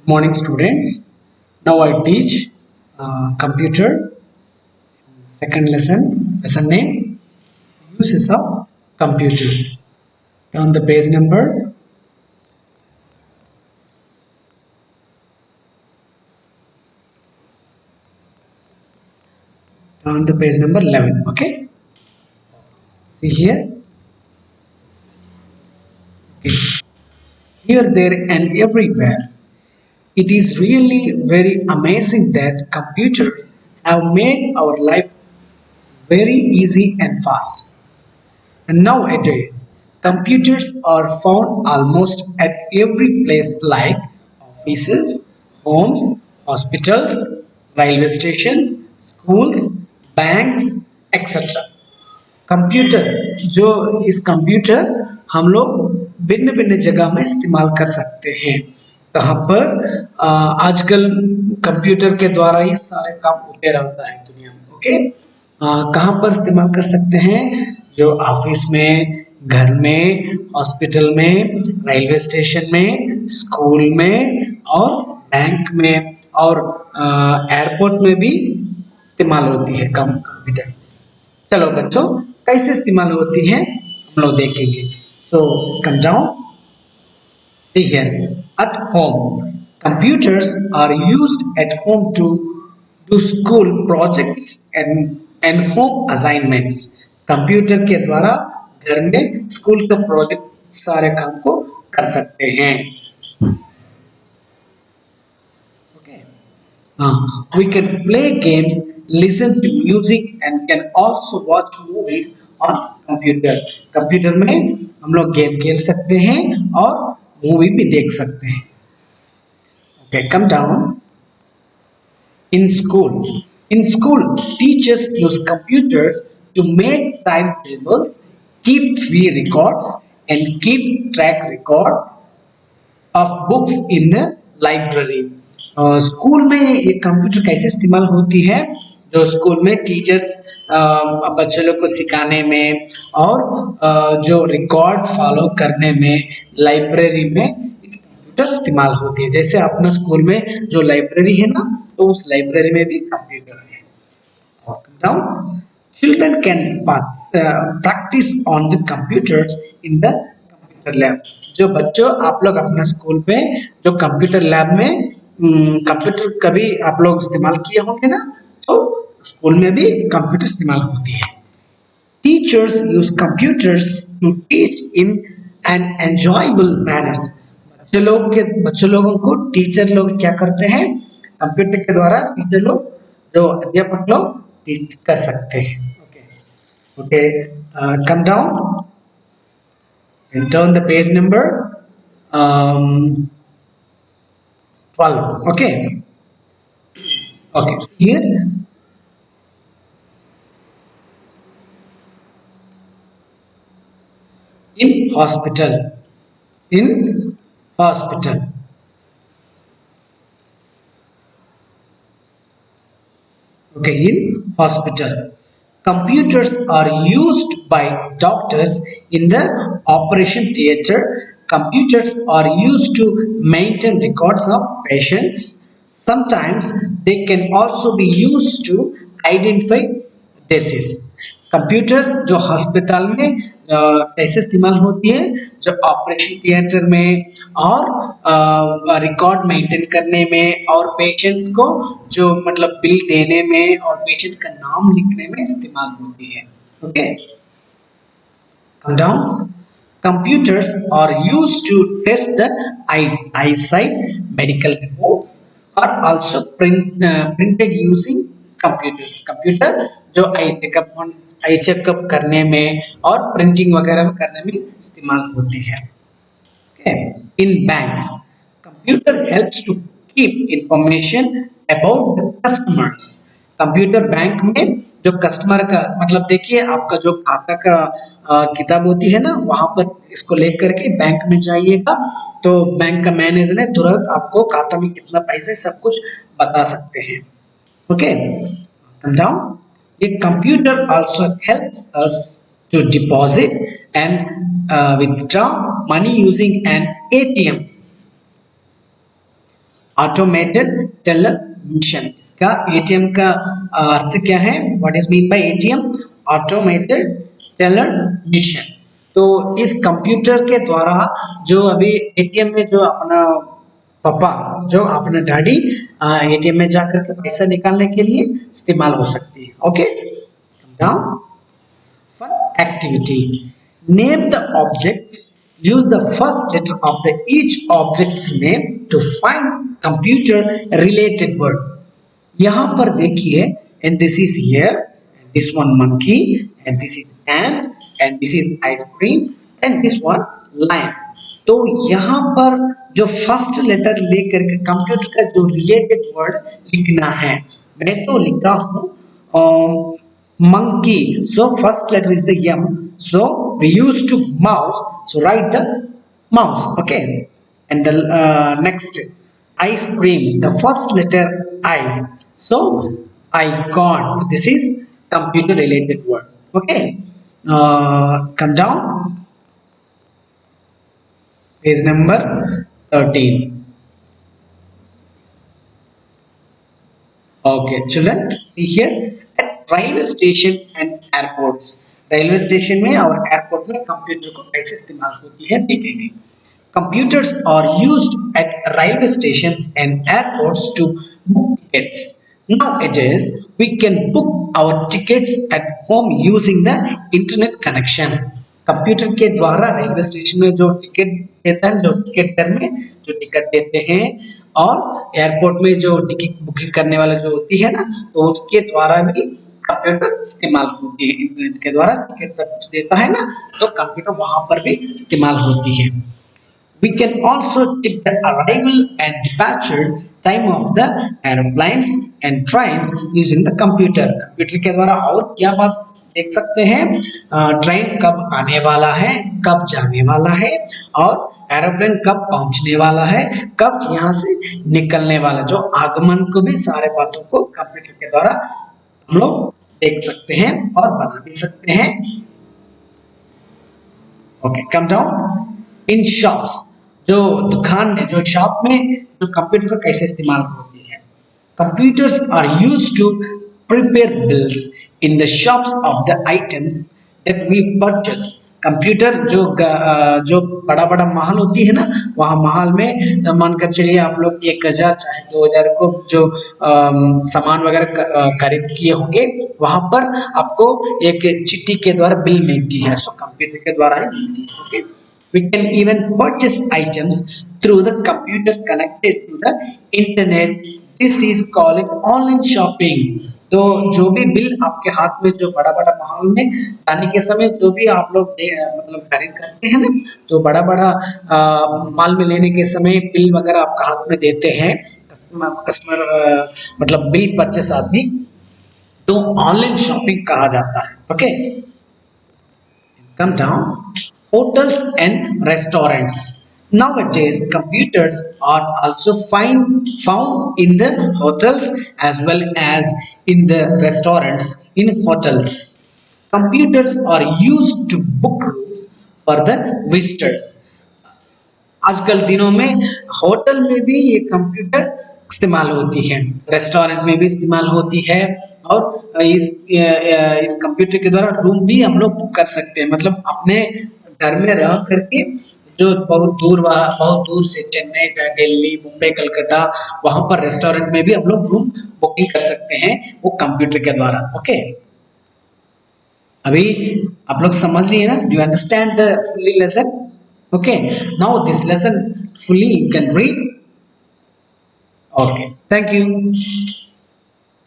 Morning, students. Now I teach computer. Second lesson. Lesson name: uses of computer. On the page number. On the page number 11. Okay. See here. Okay. Here, there, and everywhere. It is really very amazing that computers have made our life very easy and fast. And nowadays, computers are found almost at every place like offices, homes, hospitals, railway stations, schools, banks, etc. Computer जो इस computer हम लोग भिन्न भिन्न जगह में इस्तेमाल कर सकते हैं। कहाँ पर आजकल कंप्यूटर के द्वारा ही सारे काम होते रहता है दुनिया में। ओके, कहाँ पर इस्तेमाल कर सकते हैं? जो ऑफिस में, घर में, हॉस्पिटल में, रेलवे स्टेशन में, स्कूल में और बैंक में और एयरपोर्ट में भी इस्तेमाल होती है कंप्यूटर। चलो बच्चों, कैसे इस्तेमाल होती है हम लोग देखेंगे। So come down, see here, at home computers are used at home to do school projects and home assignments. Computer के द्वारा घर में स्कूल का प्रोजेक्ट सारे काम को कर सकते हैं। We can play games, listen to music and can also watch movies on computer. Computer में हम लोग गेम खेल सकते हैं और मूवी भी देख सकते हैं। Okay, come down. In school, teachers use computers to make timetables, keep fee records, and keep track record of books in the library. School में ये कंप्यूटर कैसे इस्तेमाल होती है? जो स्कूल में टीचर्स बच्चों लोग को सिखाने में और जो रिकॉर्ड फॉलो करने में लाइब्रेरी में कंप्यूटर इस्तेमाल होती है। जैसे अपना स्कूल में जो लाइब्रेरी है ना, तो उस लाइब्रेरी में भी कंप्यूटर है। और children can practice on the computers in the computer lab. जो बच्चों आप लोग अपने स्कूल में जो कंप्यूटर लैब में कंप्यूटर कभी आप लोग इस्तेमाल किए होंगे ना, तो स्कूल में भी कंप्यूटर इस्तेमाल होती है। Teachers use computers to teach in an enjoyable manners. बच्चों लोगों को टीचर लोग क्या करते हैं? कंप्यूटर के द्वारा टीचर लोग, जो अध्यापक लोग टीच कर सकते हैं। Okay, come down and turn the page number 12. Okay, here in hospital. Okay, in hospital, computers are used by doctors in the operation theater. Computers are used to maintain records of patients. Sometimes they can also be used to identify disease. Computer जो अस्पताल में कैसे इस्तेमाल होती है? जो operation theatre में और रिकॉर्ड मेंटेन करने में और पेशेंट्स को जो मतलब बिल देने में और पेशेंट का नाम लिखने में इस्तेमाल होती है। Okay, come down. Computers are used to test the eyesight. Medical reports are also printed using computers. Computer जो आई चेकअप करने में और प्रिंटिंग वगैरह करने में इस्तेमाल होती है। Okay. In banks, computer helps to keep information about the customers. Computer bank में जो कस्टमर का मतलब देखिए, आपका जो खाता का किताब होती है ना, वहां पर इसको लेकर के बैंक में जाइएगा तो बैंक का मैनेजर है तुरंत आपको खाता में कितना पैसा सब कुछ बता सकते हैं। Okay, come down. A computer also helps us to deposit and withdraw money using an ATM. Automated teller mission. इसका एटीएम का अर्थ क्या है? What is mean by ATM? Automated teller mission. तो इस कंप्यूटर के द्वारा जो अभी एटीएम में जो अपना पापा जो अपना डैडी एटीएम में जाकर के पैसा निकालने के लिए इस्तेमाल हो सकती है। Okay, now fun activity. Name the objects. Use the first letter of the each object's name to find computer related word. यहाँ पर देखिए, and this is here, and this one monkey, and this is ant, and this is ice cream, and this one lion. तो यहाँ पर जो first letter लेकर के computer का जो रिलेटेड वर्ड लिखना है, मैं तो लिखा हूँ monkey, so first letter is the M, so we used to mouse, so write the mouse. Okay, and the next ice cream, the first letter I, so icon, this is computer related word. Okay, come down, page number 13. Okay, children, see here. Railway station and airports, railway station में और airport में computer को कैसे इस्तेमाल होती है देखेंगे। Computers are used at railway stations and airports to book tickets. Nowadays we can book our tickets at home using the internet connection. Computer के द्वारा रेलवे स्टेशन में जो टिकट देता है, जो टिकट में जो टिकट देते हैं, और एयरपोर्ट में जो टिकट बुकिंग करने वाला जो होती है ना, तो उसके द्वारा भी कंप्यूटर इस्तेमाल होती है। इंटरनेट के द्वारा टिकट सब कुछ देता है ना, तो कंप्यूटर वहां पर भी इस्तेमाल होती है। We can also check the arrival and departure time of the airplanes and trains using the computer. Computer के द्वारा और क्या बात देख सकते हैं? ट्रेन कब आने वाला है, कब जाने वाला है, और एरोप्लेन कब पहुंचने वाला है, कब यहाँ से निकलने वाला, जो आगमन को भी सारे बातों को कंप्यूटर के द्वारा हम लोग देख सकते हैं और बना भी सकते हैं। Okay, come down. In shops, जो दुकान में, जो शॉप में जो कंप्यूटर कैसे इस्तेमाल होती है। Computers are used to prepare bills in the shops of the items that we purchase. Computer जो बड़ा बड़ा महल होती है ना, वहाँ महल में मानकर चलिए आप लोग 1000 चाहे 2000 को जो सामान वगैरह खरीद किए होंगे, वहाँ पर आपको एक चिट्ठी के द्वारा बिल मिलती है, सो कंप्यूटर के द्वारा ही मिलती है। Okay, we can even purchase items through the computer connected to the internet. This is called online shopping. तो जो भी बिल आपके हाथ में, जो बड़ा बड़ा महल में जाने के समय जो भी आप लोग मतलब खरीद करते हैं ना, तो बड़ा बड़ा माल में लेने के समय बिल वगैरह आपका हाथ में देते हैं कस्टमर मतलब बिल परचेस आदमी, तो ऑनलाइन शॉपिंग कहा जाता है। Okay, come down. Hotels and restaurants. Nowadays, computers are also found in the hotels as well as in the restaurants in hotels. Computers are used to book rooms for the visitors. आजकल दिनों में hotel में भी ये computer इस्तेमाल होती है, restaurant में भी इस्तेमाल होती है, और इस कंप्यूटर के द्वारा रूम भी हम लोग बुक कर सकते हैं। मतलब अपने घर में रह करके जो बहुत दूर से चेन्नई, दिल्ली, मुंबई, कलकत्ता, वहां पर रेस्टोरेंट में भी हम लोग रूम बुकिंग कर सकते हैं वो कंप्यूटर के द्वारा। ओके, अभी आप लोग समझ लिए ना? Do you understand the fully lesson? Okay, now this lesson fully you can read. Okay, thank you.